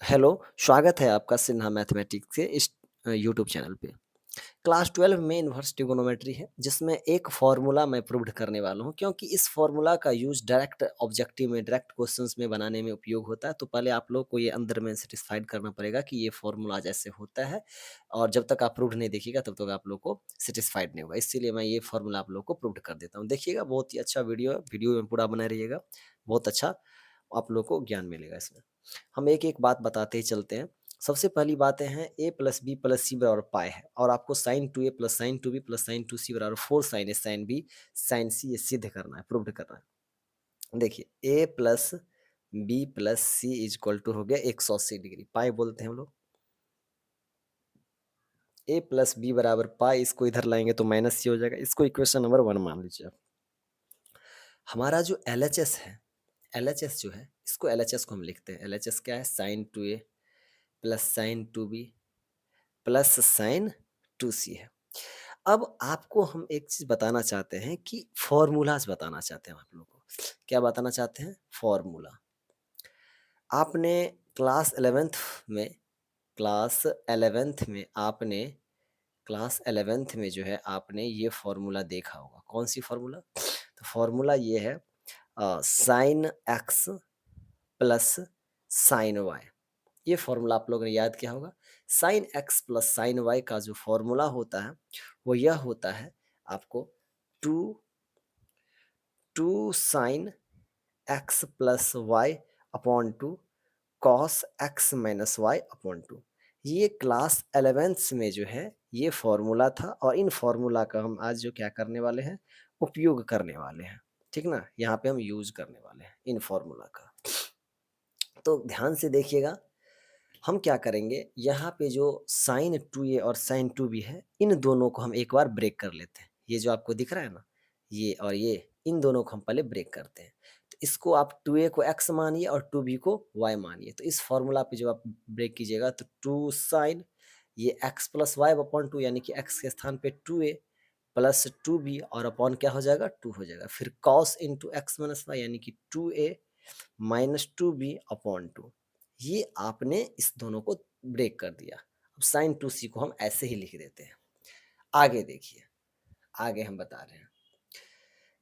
Hello, स्वागत है आपका सिन्हा मैथमेटिक्स के इस यूट्यूब चैनल पे। क्लास 12 में इन्वर्स ट्रिग्नोमेट्री है, जिसमें एक फ़ॉर्मूला मैं प्रूव्ड करने वाला हूँ क्योंकि इस फ़ॉर्मूला का यूज़ डायरेक्ट ऑब्जेक्टिव में, डायरेक्ट क्वेश्चंस में बनाने में उपयोग होता है। तो पहले आप लोग को ये अंदर में सैटिस्फाइड करना पड़ेगा कि ये फ़ॉर्मूला ऐसे होता है और जब तक आप प्रूव्ड नहीं देखिएगा तब तक आप लोग को सैटिस्फाइड नहीं होगा। इसीलिए मैं ये फ़ॉर्मूला आप लोग को प्रूव्ड कर देता हूँ। देखिएगा बहुत ही अच्छा वीडियो है, वीडियो में पूरा बने रहिएगा। बहुत अच्छा आप लोग को ज्ञान मिलेगा इसमें। हम एक-एक बात बताते ही चलते हैं। सबसे पहली बातें हैं a plus B plus C बराबर पाई है और आपको sine 2a plus sine 2b plus sine 2c बराबर 4 sine a sine b sine c ये सिद्ध करना है, प्रूव्ड करना है। देखिए a plus B plus C equal to हो गया 180 डिग्री, पाई बोलते हैं हम लोग। a प्लस बी बराबर पाई, इसको इधर लाएंगे तो माइनस सी हो जाएगा। इसको इक्वेशन नंबर 1 मान लीजिए आप। हमारा जो LHS है, LHS जो है, इसको LHS को हम लिखते हैं। LHS क्या है? Sine 2a plus sine 2b plus sine 2c है। अब आपको हम एक चीज़ बताना चाहते हैं कि फ़ॉर्मूलाज़ बताना चाहते हैं हम आप लोग को। क्या बताना चाहते हैं? फ़ॉर्मूला। आपने क्लास 11th में क्लास 11th में आपने क्लास 11th में जो है आपने ये फ़ॉर्मूला देखा होगा। कौन-सी फ़ॉर्मूला? तो फ़ॉर्मूला ये है sine X plus sine Y. ये फ़ॉर्मूला आप लोगों ने याद किया होगा। Sine X plus sine Y का जो फ़ॉर्मूला होता है, वो यह होता है आपको 2 2 sine X plus Y upon 2 cos X minus Y upon 2। ये क्लास 11th में जो है ये फ़ॉर्मूला था और इन फ़ॉर्मूला का हम आज जो क्या करने वाले हैं, उपयोग करने वाले हैं। ठीक ना? यहाँ पे हम यूज़ करने वाले हैं इन फ़ॉर्मूला का। तो ध्यान से देखिएगा, हम क्या करेंगे, यहाँ पे जो साइन 2a और साइन 2b है, इन दोनों को हम एक बार ब्रेक कर लेते हैं। ये जो आपको दिख रहा है ना, ये और ये, इन दोनों को हम पहले ब्रेक करते हैं। तो इसको आप 2a को x मानिए और 2b को y मानिए। तो इस फ़ॉर्मूला पे जब आप ब्रेक कीजिएगा तो 2 साइन ये x प्लस वाई अपॉन 2 यानी कि x के स्थान पे 2a प्लस 2b और अपॉन क्या हो जाएगा? 2 हो जाएगा। फिर cos into X minus Y यानी कि 2a माइनस 2b अपॉन 2। ये आपने इस दोनों को ब्रेक कर दिया। अब साइन 2c को हम ऐसे ही लिख देते हैं। आगे देखिए, आगे हम बता रहे हैं।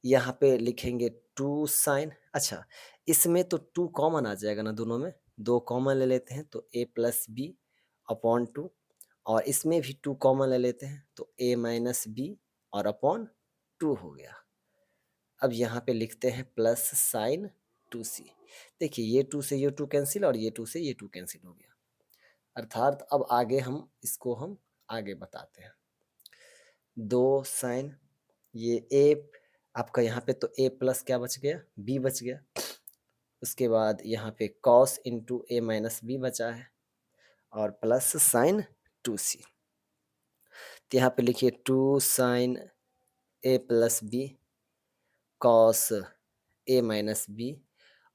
यहाँ पे लिखेंगे 2 साइन, अच्छा इसमें तो 2 कॉमन आ जाएगा ना दोनों में, 2 कॉमन ले लेते हैं तो a प्लस बी अपॉन 2 और इसमें भी 2 कॉमन ले लेते हैं तो a माइनस बी और अपॉन 2 हो गया। अब यहाँ पे लिखते हैं प्लस साइन 2c। देखिए ये 2 से ये 2 कैंसिल और ये 2 से ये 2 कैंसिल हो गया। अर्थात अब आगे हम इसको हम आगे बताते हैं। 2 साइन ये a आपका यहाँ पे तो a प्लस क्या बच गया? b बच गया। उसके बाद यहाँ पे cos into a minus B बचा है और प्लस साइन 2c। तो यहाँ पे लिखिए 2 sine a plus B cos a minus B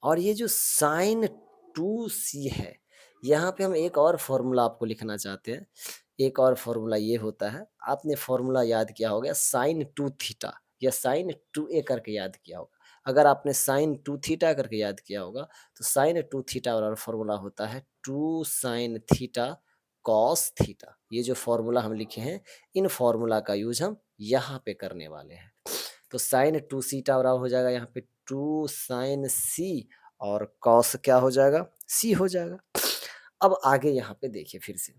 और ये जो साइन 2c है, यहाँ पे हम एक और फॉर्मूला आपको लिखना चाहते हैं। एक और फॉर्मूला ये होता है, आपने फॉर्मूला याद किया होगा साइन 2 थीटा या साइन 2a करके याद किया होगा। अगर आपने साइन 2 थीटा करके याद किया होगा, तो साइन 2 थीटा वाला फॉर्मूला होता है 2 साइन थीटा कॉस थीटा। ये जो फॉर्मूला हम लिखे हैं, इन फॉर्मूला का यूज़ हम यहाँ पे करने वाले हैं। तो साइन 2 सीटा बराबर हो जाएगा यहाँ पे 2 साइन सी और कॉस क्या हो जाएगा? सी हो जाएगा। अब आगे यहाँ पे देखिए फिर से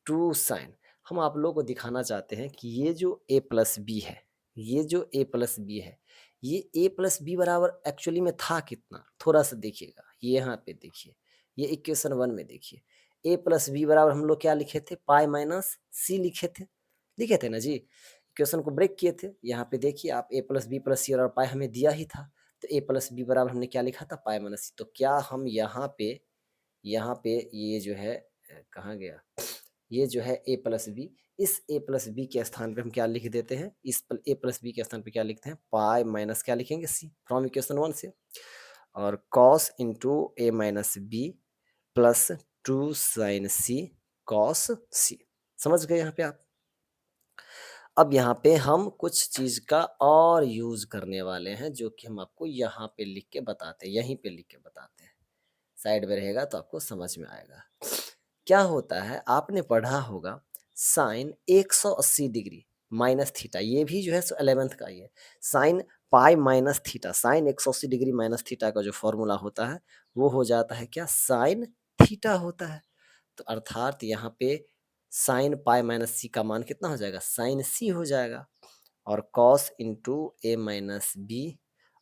2 साइन, हम आप लोगों को दिखाना चाहते हैं कि ये जो a प्लस बी है, ये जो a प्लस बी है, ये a प्लस बी बराबर एक्चुअली में था कितना? थोड़ा सा देखिएगा, ये यहाँ पे देखिए, ये इक्वेशन 1 में देखिए, a प्लस बी बराबर हम लोग क्या लिखे थे? पाई माइनस सी लिखे थे ना जी? इक्वेशन को ब्रेक किए थे। यहाँ पे देखिए आप a प्लस बी प्लस सी और पाई हमें दिया ही था, तो a प्लस बी बराबर हमने क्या लिखा था? पाई माइनस सी। तो क्या हम यहाँ पे ये जो है कहाँ गया? ये जो है a प्लस बी, इस a प्लस बी के स्थान पे हम क्या लिख देते हैं? इस a प्लस बी के स्थान पे क्या लिखते हैं? पाई माइनस क्या लिखेंगे? सी फ्रॉम इक्वेशन 1 से और cos into a minus b plus 2 sine C cos c. समझ गए यहाँ पे आप? अब यहाँ पे हम कुछ चीज़ का और यूज़ करने वाले हैं, जो कि हम आपको यहाँ पे लिख के बताते हैं, यहीं पे लिख के बताते हैं। साइड में रहेगा तो आपको समझ में आएगा। क्या होता है, आपने पढ़ा होगा साइन 180 डिग्री माइनस थीटा, ये भी जो है सो 11th का ही है। Sine pi minus theta, sine 180 degree minus theta का जो फॉर्मूला होता है वो हो जाता है क्या, साइन थीटा होता है। तो अर्थात यहाँ पे साइन पाई माइनस सी का मान कितना हो जाएगा, साइन सी हो जाएगा। और कॉस इंटू ए माइनस बी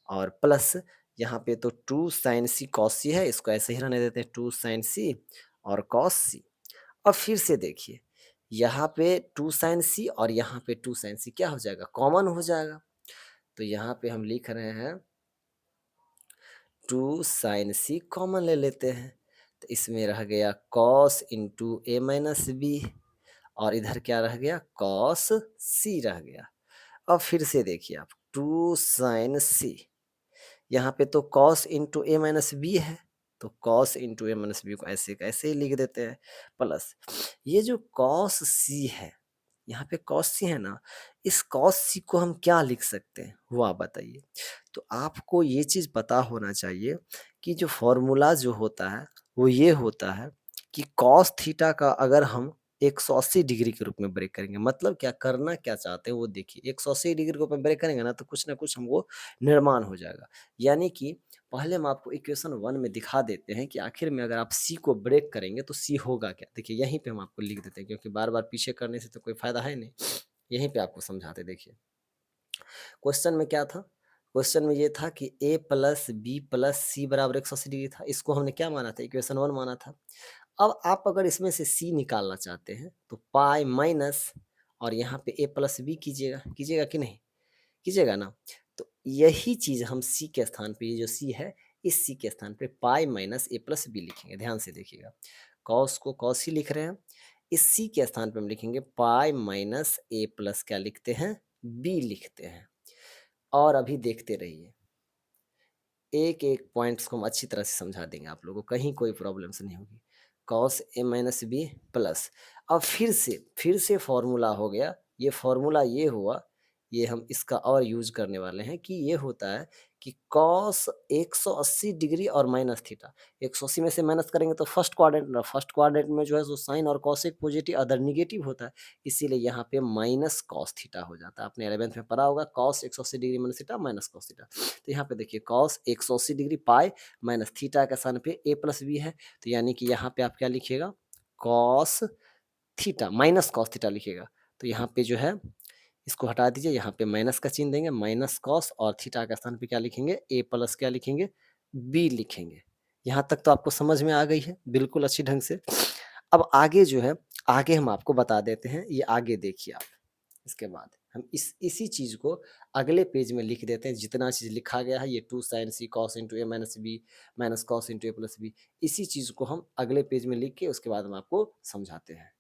और प्लस यहाँ पे तो टू साइन सी कॉस सी है, इसको ऐसे ही रहने देते हैं, टू साइन सी और कॉस सी। और फिर से देखिए यहाँ पे टू साइन सी और यहाँ पे टू साइन सी क्या हो जाएगा, कॉमन हो जाएगा। तो यहाँ पे हम लिख रहे हैं टू साइन सी कॉमन ले लेते हैं, तो इसमें रह गया कॉस इंटू ए माइनस बी और इधर क्या रह गया, कॉस सी रह गया। अब फिर से देखिए आप, टू साइन सी, यहाँ पे तो कॉस इंटू ए माइनस बी है, तो कॉस इंटू ए माइनस बी को ऐसे कैसे ही लिख देते हैं, प्लस ये जो कॉस सी है, यहाँ पे कॉस सी है ना, इस कॉस सी को हम क्या लिख सकते हैं वो आप बताइए। तो आपको ये चीज़ पता होना चाहिए कि जो फॉर्मूला जो होता है वो ये होता है कि कॉस थीटा का अगर हम 180 डिग्री के रूप में ब्रेक करेंगे, मतलब क्या करना क्या चाहते हैं वो देखिए, 180 डिग्री के रूप में ब्रेक करेंगे ना तो कुछ ना कुछ हमको निर्माण हो जाएगा। यानी कि पहले हम आपको इक्वेशन 1 में दिखा देते हैं कि आखिर में अगर आप सी को ब्रेक करेंगे तो सी होगा क्या। देखिए यहीं पे हम आपको लिख देते हैं, क्योंकि बार बार पीछे करने से तो कोई फायदा है नहीं, यहीं पे आपको समझाते। देखिए क्वेश्चन में क्या था, क्वेश्चन में ये था कि a plus B plus C बराबर 180 डिग्री था, इसको हमने क्या माना था, इक्वेशन 1 माना था। अब आप अगर इसमें से c निकालना चाहते हैं तो पाई माइनस और यहाँ पे a प्लस बी कीजिएगा, कीजिएगा कि नहीं, कीजिएगा ना। तो यही चीज़ हम c के स्थान पे, ये जो c है इस c के स्थान पे pi minus a plus B लिखेंगे। ध्यान से देखिएगा, कॉस को कॉस ही लिख रहे हैं, इस c के स्थान पे हम लिखेंगे पाई माइनस a प्लस क्या लिखते हैं, b लिखते हैं। और अभी देखते रहिए, एक एक पॉइंट्स को हम अच्छी तरह से समझा देंगे आप लोगों को, कहीं कोई प्रॉब्लम्स नहीं होगी। Cos A minus b plus, अब फिर से फॉर्मूला हो गया, ये फॉर्मूला ये हुआ, ये हम इसका और यूज करने वाले हैं कि ये होता है कि कॉस 180 डिग्री और माइनस थीटा, 180 में से माइनस करेंगे तो फर्स्ट क्वाड्रेंट में जो है सो साइन और कॉस एक पॉजिटिव अदर निगेटिव होता है, इसीलिए यहाँ पे माइनस कॉस थीटा हो जाता है। आपने 11th में पढ़ा होगा cos 180 degree minus theta minus cos theta. तो यहाँ पे देखिए cos 180 degree pi minus theta के स्थान पे a प्लस बी है, तो यानी कि यहाँ पे आप क्या लिखिएगा, cos theta minus cos theta लिखिएगा। तो यहाँ पे जो है इसको हटा दीजिए, यहाँ पे माइनस का चिन्ह देंगे, माइनस कॉस और थीटा के स्थान पे क्या लिखेंगे, a प्लस क्या लिखेंगे, b लिखेंगे। यहाँ तक तो आपको समझ में आ गई है बिल्कुल अच्छी ढंग से। अब आगे जो है, आगे हम आपको बता देते हैं, ये आगे देखिए आप। इसके बाद हम इसी चीज़ को अगले पेज में लिख देते हैं, जितना चीज़ लिखा गया है, ये टू साइन सी कॉस इंटू ए minus B minus cos into ए प्लस बी, इसी चीज़ को हम अगले पेज में लिख के उसके बाद हम आपको समझाते हैं।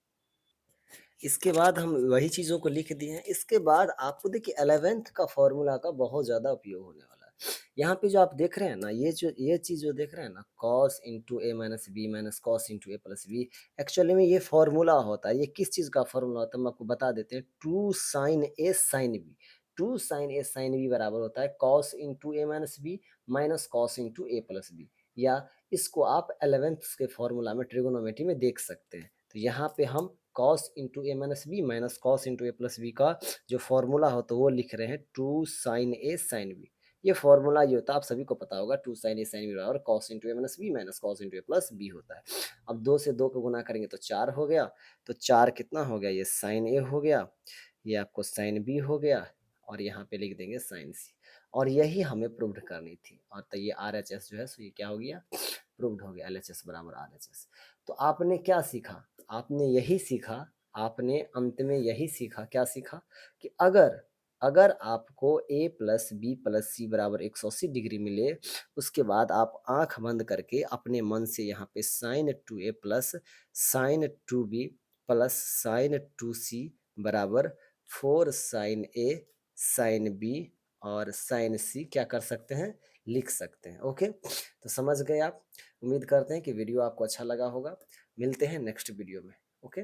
इसके बाद हम वही चीज़ों को लिख दिए हैं। इसके बाद आपको देखिए 11th का फॉर्मूला का बहुत ज़्यादा उपयोग होने वाला है। यहाँ पे जो आप देख रहे हैं ना, ये चीज़ जो देख रहे हैं ना, कॉस इंटू ए minus B minus cos into ए प्लस बी, एक्चुअली में ये फॉर्मूला होता है। ये किस चीज़ का फॉर्मूला होता है हम आपको बता देते हैं, two sine a sine b. Two sine a sine b बराबर होता है कॉस इंटू ए minus B minus cos into ए प्लस बी, या इसको आप 11th के फॉर्मूला में ट्रिगोनोमेट्री में देख सकते हैं। तो यहाँ पे हम कॉस इंटू ए minus B minus cos into ए प्लस बी का जो फॉर्मूला हो तो वो लिख रहे हैं two sine a sine b. ये फॉर्मूला ये होता है, आप सभी को पता होगा, two sine a sine b बराबर कॉस इंटू ए minus B minus cos into ए प्लस बी होता है। अब दो से दो को गुना करेंगे तो चार हो गया, तो चार कितना हो गया, ये साइन ए हो गया, ये आपको साइन बी हो गया, और यहाँ पे लिख देंगे साइन सी। और यही हमें प्रूव्ड करनी थी, और तो ये आर एच एस जो है सो ये क्या हो गया, प्रूव्ड हो गया, एल एच एस बराबर आर एच एस। तो आपने क्या सीखा, आपने यही सीखा, आपने अंत में यही सीखा, क्या सीखा कि अगर अगर आपको a plus B plus C बराबर 180 डिग्री मिले, उसके बाद आप आंख बंद करके अपने मन से यहाँ पे sine two a plus sine two b plus sine two c बराबर 4 साइन ए साइन बी और साइन सी क्या कर सकते हैं, लिख सकते हैं। ओके, तो समझ गए आप। उम्मीद करते हैं कि वीडियो आपको अच्छा लगा होगा। मिलते हैं नेक्स्ट वीडियो में। ओके।